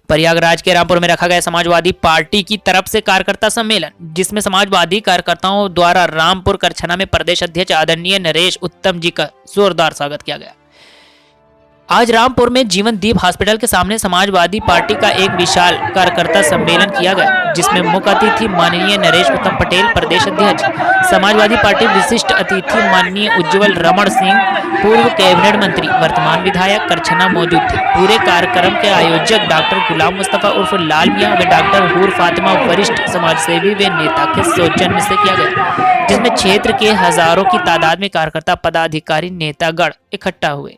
प्रयागराज के रामपुर में रखा गया समाजवादी पार्टी की तरफ से कार्यकर्ता सम्मेलन, जिसमें समाजवादी कार्यकर्ताओं द्वारा रामपुर करछना में प्रदेश अध्यक्ष आदरणीय नरेश उत्तम जी का जोरदार स्वागत किया गया। आज रामपुर में जीवन दीप हॉस्पिटल के सामने समाजवादी पार्टी का एक विशाल कार्यकर्ता सम्मेलन किया गया, जिसमें मुख्य अतिथि माननीय नरेश उत्तम पटेल प्रदेश अध्यक्ष समाजवादी पार्टी, विशिष्ट अतिथि माननीय उज्जवल रमण सिंह पूर्व कैबिनेट मंत्री वर्तमान विधायक करछना मौजूद थे। पूरे कार्यक्रम के आयोजक डॉक्टर गुलाम मुस्तफा उर्फ लाल मियां व डॉक्टर हूर फातिमा वरिष्ठ समाजसेवी व नेता के सौजन्य से किया गया, जिसमें क्षेत्र के हजारों की तादाद में कार्यकर्ता, पदाधिकारी, नेतागण इकट्ठा हुए।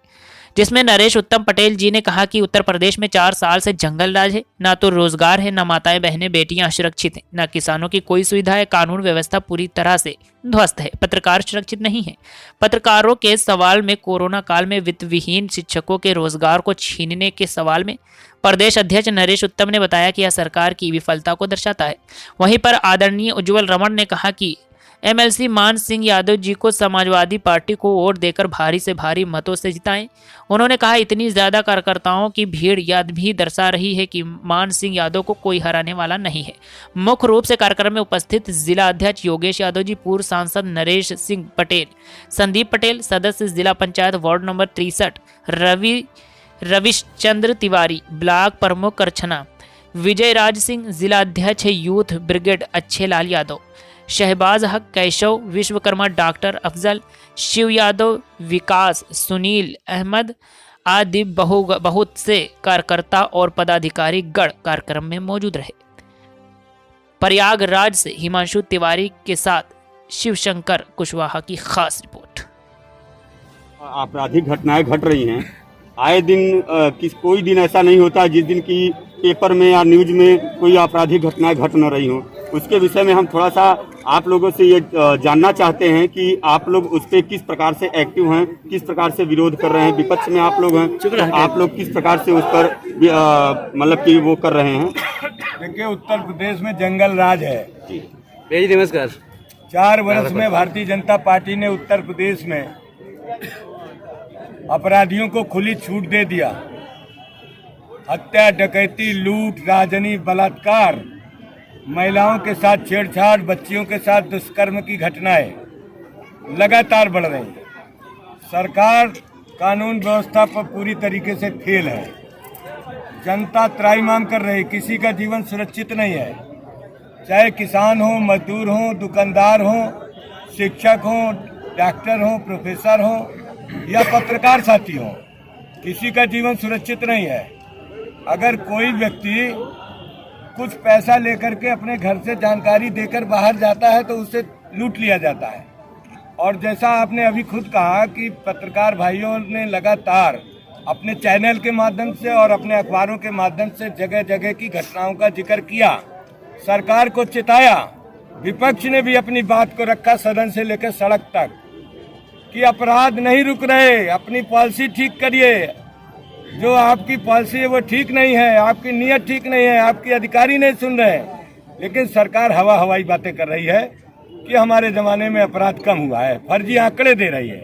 जिसमें नरेश उत्तम पटेल जी ने कहा कि उत्तर प्रदेश में 4 साल से जंगल राज है, ना तो रोजगार है, ना माताएं बहनें बेटियां सुरक्षित हैं, ना किसानों की कोई सुविधा है, कानून व्यवस्था पूरी तरह से ध्वस्त है, पत्रकार सुरक्षित नहीं है। पत्रकारों के सवाल में कोरोना काल में वित्त विहीन शिक्षकों के रोजगार को छीनने के सवाल में प्रदेश अध्यक्ष नरेश उत्तम ने बताया कि यह सरकार की विफलता को दर्शाता है। वहीं पर आदरणीय उज्जवल रमण ने कहा कि एमएलसी मान सिंह यादव जी को समाजवादी पार्टी को वोट देकर भारी से भारी मतों से जिताएं। उन्होंने कहा इतनी ज्यादा कार्यकर्ताओं की भीड़ यह भी दर्शा रही है कि मान सिंह यादव को कोई हराने वाला नहीं है। मुख्य रूप से कार्यक्रम में उपस्थित जिला अध्यक्ष योगेश यादव जी, पूर्व सांसद नरेश सिंह पटेल, संदीप पटेल, सदस्य जिला panchayat ward number 63 Ravishchandra Tiwari, block प्रमुख करछना विजय राज सिंह, जिला अध्यक्ष यूथ ब्रिगेड अच्छे लाल यादव, शहबाज हक, कैशव विश्वकर्मा, डॉक्टर अफजल, शिव यादव, विकास, सुनील अहमद आदि बहुत से कार्यकर्ता और पदाधिकारी गण कार्यक्रम में मौजूद रहे। प्रयागराज से हिमांशु तिवारी के साथ शिवशंकर कुशवाहा की खास रिपोर्ट। आपराधिक घटनाएं घट रही हैं आए दिन। कोई दिन ऐसा नहीं होता जिस दिन की पेपर में या न्यूज में कोई आपराधिक घटनाएं घट न रही हो। उसके विषय में हम थोड़ा सा आप लोगों से ये जानना चाहते हैं कि आप लोग उस पर किस प्रकार से एक्टिव हैं, किस प्रकार से विरोध कर रहे हैं। विपक्ष में आप लोग हैं, तो आप लोग किस प्रकार से उस पर मतलब कि वो कर रहे हैं। देखिए, उत्तर प्रदेश में जंगल राज है। जी नमस्कार। 4 वर्ष में भारतीय जनता पार्टी ने उत्तर प्रदेश में अपराधियों को खुली छूट दे दिया। हत्या, डकैती, लूट, राजनी, बलात्कार, महिलाओं के साथ छेड़छाड़, बच्चियों के साथ दुष्कर्म की घटनाएं लगातार बढ़ रही हैं। सरकार कानून व्यवस्था पर पूरी तरीके से फेल है। जनता त्राहिमाम कर रही, किसी का जीवन सुरक्षित नहीं है। चाहे किसान हो, मजदूर हो, दुकानदार हो, शिक्षक हो, डॉक्टर हो, प्रोफेसर हो या पत्रकार साथी हो, किसी का जीवन सुरक्षित नहीं है। अगर कोई व्यक्ति कुछ पैसा लेकर के अपने घर से जानकारी देकर बाहर जाता है तो उसे लूट लिया जाता है। और जैसा आपने अभी खुद कहा कि पत्रकार भाइयों ने लगातार अपने चैनल के माध्यम से और अपने अखबारों के माध्यम से जगह जगह की घटनाओं का जिक्र किया, सरकार को चिताया। विपक्ष ने भी अपनी बात को रखा सदन से लेकर सड़क तक कि अपराध नहीं रुक रहे, अपनी पॉलिसी ठीक करिए। जो आपकी पॉलिसी है वो ठीक नहीं है, आपकी नीयत ठीक नहीं है, आपके अधिकारी नहीं सुन रहे हैं। लेकिन सरकार हवाई बातें कर रही है कि हमारे जमाने में अपराध कम हुआ है, फर्जी आंकड़े दे रही है।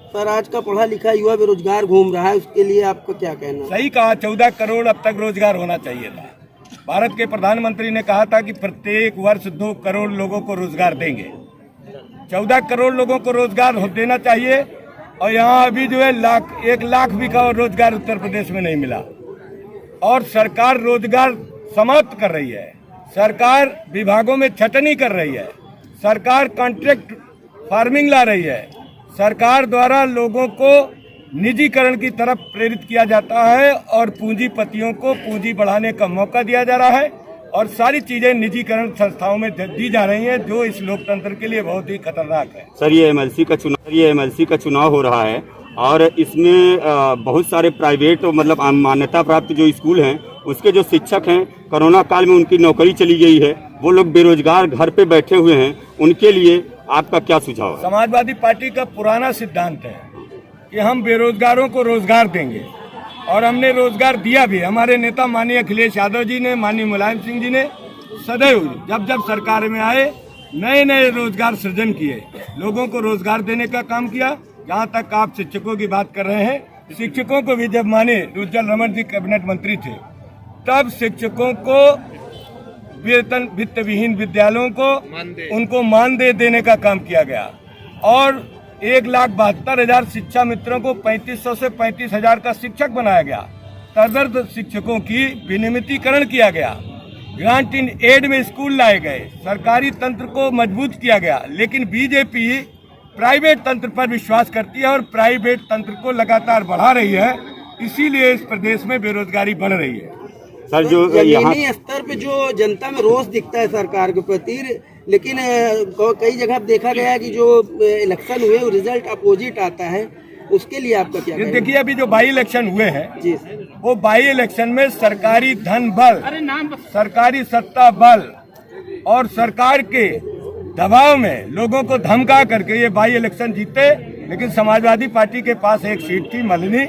सर, आज का पढ़ा लिखा युवा बेरोजगार घूम रहा है, उसके लिए आपका क्या कहना है? सही कहा, 14 करोड़ अब तक रोजगार होना चाहिए था। भारत के प्रधानमंत्री ने कहा था कि प्रत्येक वर्ष 2 करोड़ लोगों को रोजगार देंगे। 14 करोड़ लोगों को रोजगार देना चाहिए। और यहाँ अभी जो है 1 लाख भी का रोजगार उत्तर प्रदेश में नहीं मिला। और सरकार रोजगार समाप्त कर रही है, सरकार विभागों में छटनी कर रही है, सरकार कॉन्ट्रैक्ट फार्मिंग ला रही है, सरकार द्वारा लोगों को निजीकरण की तरफ प्रेरित किया जाता है और पूंजीपतियों को पूंजी बढ़ाने का मौका दिया जा रहा है और सारी चीजें निजीकरण संस्थाओं में दी जा रही हैं, जो इस लोकतंत्र के लिए बहुत ही खतरनाक है। सर, ये एमएलसी का चुनाव हो रहा है और इसमें बहुत सारे प्राइवेट मतलब मान्यता प्राप्त जो स्कूल हैं उसके जो शिक्षक हैं, कोरोना काल में उनकी नौकरी चली गई है, वो लोग बेरोजगार घर पे बैठे हुए हैं, उनके लिए आपका क्या सुझाव है? समाजवादी पार्टी का पुराना सिद्धांत है कि हम बेरोजगारों को रोजगार देंगे और हमने रोजगार दिया भी। हमारे नेता माननीय अखिलेश यादव जी ने, माननीय मुलायम सिंह जी ने सदैव जब सरकार में आए नए रोजगार सृजन किए, लोगों को रोजगार देने का काम किया। जहाँ तक आप शिक्षकों की बात कर रहे हैं, शिक्षकों को भी जब माननीय उज्जवल रमण जी कैबिनेट मंत्री थे तब शिक्षकों को वेतन वित्त विहीन विद्यालयों को उनको मानदेय देने का काम किया गया और 1,72,000 शिक्षा मित्रों को 3500 से 35,000 का शिक्षक बनाया गया। तदर्थ शिक्षकों की विनियमितीकरण किया गया। ग्रांट इन एड में स्कूल लाए गए। सरकारी तंत्र को मजबूत किया गया। लेकिन बीजेपी प्राइवेट तंत्र पर विश्वास करती है और प्राइवेट तंत्र को लगातार बढ़ा रही है। इसीलिए इस प्रदेश में बेरोजगारी बढ़ रही है। सर, जो जमीनी स्तर पे जो जनता में रोष दिखता है सरकार के प्रति, लेकिन कई जगह देखा गया कि जो इलेक्शन हुए वो रिजल्ट अपोजिट आता है, उसके लिए आपका क्या कहना है? देखिए, अभी जो बाई इलेक्शन हुए हैं जी, वो बाई इलेक्शन में सरकारी धन बल, सरकारी सत्ता बल और सरकार के दबाव में लोगों को धमका करके ये बाई इलेक्शन जीते। लेकिन समाजवादी पार्टी के पास एक सीट थी मलिनी,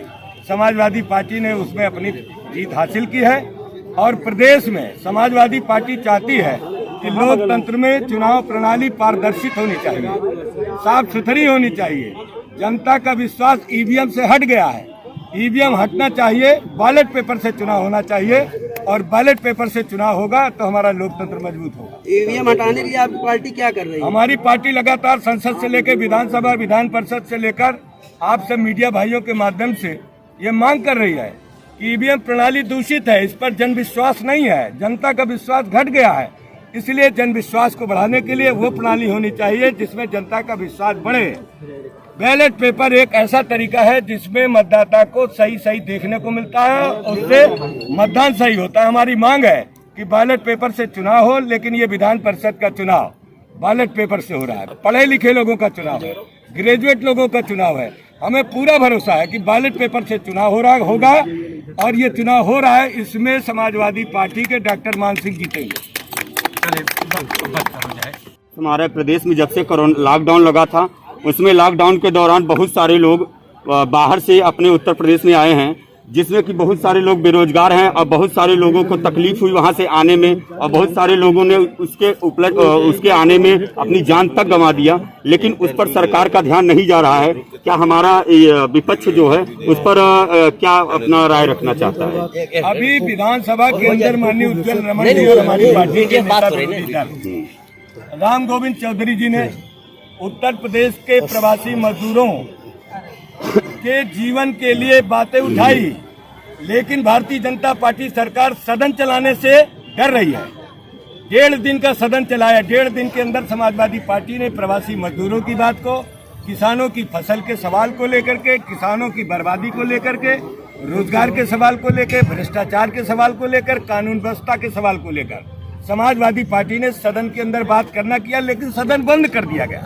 समाजवादी पार्टी ने उसमें अपनी जीत हासिल की है और प्रदेश में समाजवादी पार्टी चाहती है कि लोकतंत्र में चुनाव प्रणाली पारदर्शित होनी चाहिए, साफ सुथरी होनी चाहिए। जनता का विश्वास ईवीएम से हट गया है, ईवीएम हटना चाहिए, बैलेट पेपर से चुनाव होना चाहिए और बैलेट पेपर से चुनाव होगा तो हमारा लोकतंत्र मजबूत होगा। ईवीएम हटाने के लिए आपकी पार्टी क्या कर रही है? हमारी पार्टी लगातार संसद से लेकर विधानसभा, विधान परिषद से लेकर आप सब मीडिया भाइयों के माध्यम से ये मांग कर रही है कि ईवीएम प्रणाली दूषित है, इस पर जन विश्वास नहीं है, जनता का विश्वास घट गया है। इसलिए जन विश्वास को बढ़ाने के लिए वो प्रणाली होनी चाहिए जिसमें जनता का विश्वास बढ़े। बैलेट पेपर एक ऐसा तरीका है जिसमें मतदाता को सही सही देखने को मिलता है, उससे मतदान सही होता है। हमारी मांग है कि बैलेट पेपर से चुनाव हो, लेकिन ये विधान परिषद का चुनाव बैलेट पेपर से हो रहा है। पढ़े लिखे लोगों का चुनाव है, ग्रेजुएट लोगों का चुनाव है। हमें पूरा भरोसा है कि बैलेट पेपर से चुनाव हो रहा होगा और ये चुनाव हो रहा है, इसमें समाजवादी पार्टी के डॉक्टर मान सिंह जीतेंगे। हमारे प्रदेश में जब से कोरोना लॉकडाउन लगा था, उसमें लॉकडाउन के दौरान बहुत सारे लोग बाहर से अपने उत्तर प्रदेश में आए हैं, जिसमें कि बहुत सारे लोग बेरोजगार हैं और बहुत सारे लोगों को तकलीफ हुई वहां से आने में और बहुत सारे लोगों ने उसके आने में अपनी जान तक गंवा दिया। लेकिन उस पर सरकार का ध्यान नहीं जा रहा है। क्या हमारा विपक्ष जो है उस पर क्या अपना राय रखना चाहता है? अभी विधानसभा के अंदर माननीय उज्जवल रमन जी और हमारी पार्टी के नेता राम गोविंद चौधरी जी ने उत्तर प्रदेश के प्रवासी मजदूरों के जीवन के लिए बातें उठाई, लेकिन भारतीय जनता पार्टी सरकार सदन चलाने से डर रही है। 1.5 दिन का सदन चलाया, 1.5 दिन के अंदर समाजवादी पार्टी ने प्रवासी मजदूरों की बात को, किसानों की फसल के सवाल को लेकर के, किसानों की बर्बादी को लेकर के, रोजगार के सवाल को लेकर, भ्रष्टाचार के सवाल को लेकर, कानून व्यवस्था के सवाल को लेकर समाजवादी पार्टी ने सदन के अंदर बात करना किया, लेकिन सदन बंद कर दिया गया।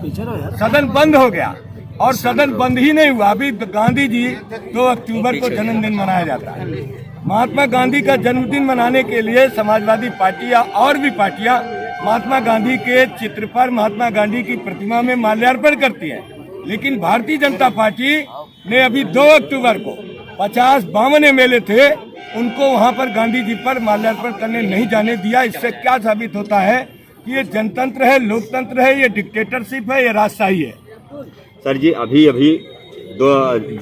सदन बंद हो गया और सदन बंद ही नहीं हुआ। अभी गांधी जी 2 अक्टूबर को जन्मदिन मनाया जाता है। महात्मा गांधी का जन्मदिन मनाने के लिए समाजवादी पार्टी या और भी पार्टियां महात्मा गांधी के चित्र पर, महात्मा गांधी की प्रतिमा में माल्यार्पण करती है। लेकिन भारतीय जनता पार्टी ने अभी 2 अक्टूबर को 50-52 MLA थे, उनको वहां पर गांधी जी पर माल्यार्पण करने नहीं जाने दिया। इससे क्या साबित होता है कि ये जनतंत्र है, लोकतंत्र है, ये डिक्टेटरशिप है, ये राजशाही है। सर जी, अभी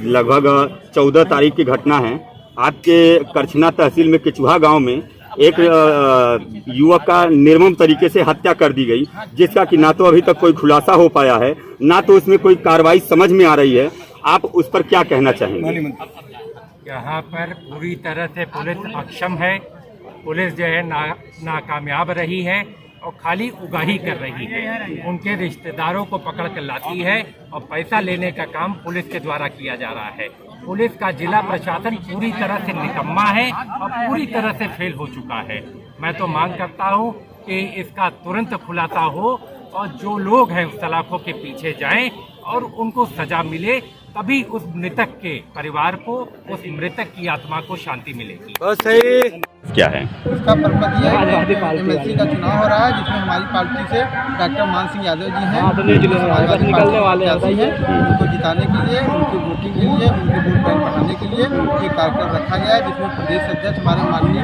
लगभग 14 तारीख की घटना है। आपके करछना तहसील में किचुहा गांव में एक युवक का निर्मम तरीके से हत्या कर दी गई, जिसका कि ना तो अभी तक कोई खुलासा हो पाया है, ना तो उसमें कोई कार्रवाई समझ में आ रही है। आप उस पर क्या कहना चाहेंगे? यहाँ पर पूरी तरह से पुलिस अक्षम है। पुलिस जो है नाकामयाब रही है और खाली उगाही कर रही है। उनके रिश्तेदारों को पकड़ कर लाती है और पैसा लेने का काम पुलिस के द्वारा किया जा रहा है। पुलिस का जिला प्रशासन पूरी तरह से निकम्मा है और पूरी तरह से फेल हो चुका है। मैं तो मांग करता हूँ कि इसका तुरंत खुलासा हो और जो लोग हैं उस सलाखों के पीछे जाएं और उनको सजा मिले, तभी उस मृतक के परिवार को, उस मृतक की आत्मा को शांति मिलेगी। बस सही क्या है? इसका पर्पज ये है कि MLC का चुनाव हो रहा है, जिसमें हमारी पार्टी से डॉक्टर मान सिंह यादव जी हैं, समाजवादी पार्टी हैं। उनको जिताने के लिए, उनकी वोटिंग के लिए, उनके वोट बैंक बढ़ाने के लिए एक कार्यक्रम रखा गया है, जिसमें प्रदेश अध्यक्ष हमारे माननीय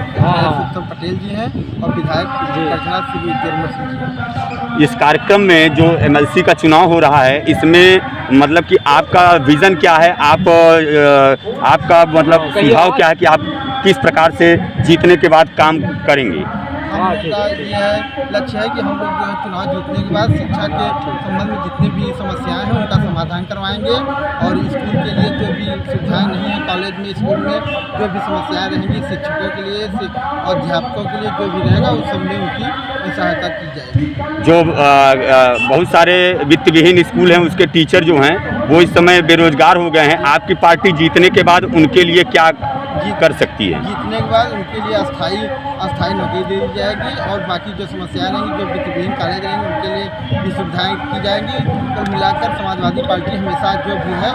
उत्तम पटेल जी हैं और विधायक करछना श्री विद्यारमण सिंह जी हैं। इस कार्यक्रम में जो एमएलसी का चुनाव हो रहा है, इसमें मतलब कि आपका विज़न क्या है, आपका मतलब सुझाव क्या है कि आप किस प्रकार से जीतने के बाद काम करेंगे? हमारा ये लक्ष्य है कि हम लोग जो है चुनाव जीतने के बाद शिक्षा के संबंध में जितनी भी समस्याएं हैं उनका समाधान करवाएंगे और स्कूल के लिए जो भी सुविधाएं नहीं है, कॉलेज में, स्कूल में जो भी समस्याएं रहेंगी, शिक्षकों के लिए और अध्यापकों के लिए जो भी रहेगा उस सब में उनकी सहायता की जाएगी। जो बहुत सारे वित्त विहीन स्कूल हैं उसके टीचर जो हैं वो इस समय बेरोजगार हो गए हैं, आपकी पार्टी जीतने के बाद उनके लिए क्या कर सकती है? जीतने के बाद उनके लिए अस्थायी नौकरी दे दी जाएगी और बाकी जो समस्याएं रहेंगी, जो वित्तविहीन कॉलेज रहेंगे उनके लिए भी सुविधाएं की जाएंगी। तो मिलाकर समाजवादी पार्टी हमेशा जो भी है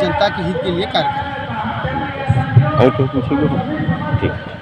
जनता के हित के लिए कार्य करेगी। और कुछ पूछेंगे? ठीक।